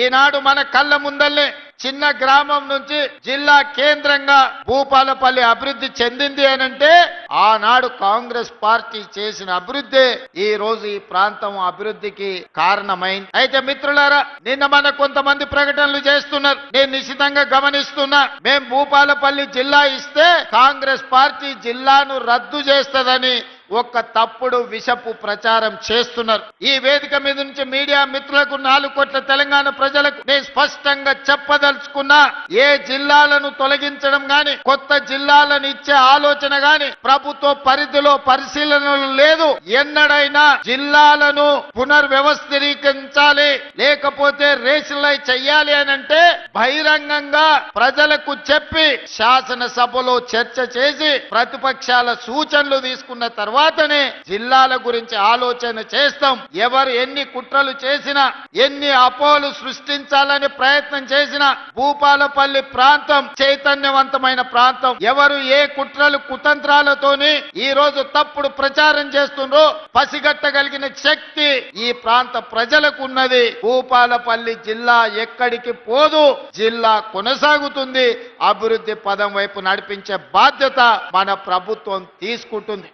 ఈనాడు మన కళ్ళ ముందల్లే చిన్న గ్రామం నుంచి జిల్లా కేంద్రంగా భూపాలపల్లి అభివృద్ధి చెందింది అనంటే ఆనాడు కాంగ్రెస్ పార్టీ చేసిన అభివృద్ధి ఈ రోజు ఈ ప్రాంతం అభివృద్ధికి కారణమైంది. అయితే మిత్రులారా, నిన్న మన కొంతమంది ప్రకటనలు చేస్తున్నారు. నేను నిశ్చితంగా గమనిస్తున్నా. మేం భూపాలపల్లి జిల్లా ఇస్తే కాంగ్రెస్ పార్టీ జిల్లాను రద్దు చేస్తదని ఒక తప్పుడు విషపు ప్రచారం చేస్తున్నారు. ఈ వేదిక మీద నుంచి మీడియా మిత్రులకు 4 కోట్ల తెలంగాణ ప్రజలకు నేను స్పష్టంగా చెప్పదలుచుకున్నా, ఏ జిల్లాలను తొలగించడం గాని కొత్త జిల్లాలను ఇచ్చే ఆలోచన గాని ప్రభుత్వ పరిధిలో పరిశీలనలు లేదు. ఎన్నడైనా జిల్లాలను పునర్వ్యవస్థీకరించాలి, లేకపోతే రేషనలైజ్ చెయ్యాలి అని అంటే బహిరంగంగా ప్రజలకు చెప్పి శాసనసభలో చర్చ చేసి ప్రతిపక్షాల సూచనలు తీసుకున్న తర్వాతనే జిల్లాల గురించి ఆలోచన చేస్తాం. ఎవరు ఎన్ని కుట్రలు చేసినా, ఎన్ని అపోహలు సృష్టించాలని ప్రయత్నం చేసినా భూపాలపల్లి ప్రాంతం చైతన్యవంతమైన ప్రాంతం. ఎవరు ఏ కుట్రలు కుతంత్రాలతోని ఈ రోజు తప్పుడు ప్రచారం చేస్తుండ్రో పసిగట్టగలిగిన శక్తి ఈ ప్రాంత ప్రజలకు ఉన్నది. భూపాలపల్లి జిల్లా ఎక్కడికి పోదు, జిల్లా కొనసాగుతుంది. అభివృద్ధి పదం వైపు నడిపించే బాధ్యత మన ప్రభుత్వం తీసుకుంటుంది.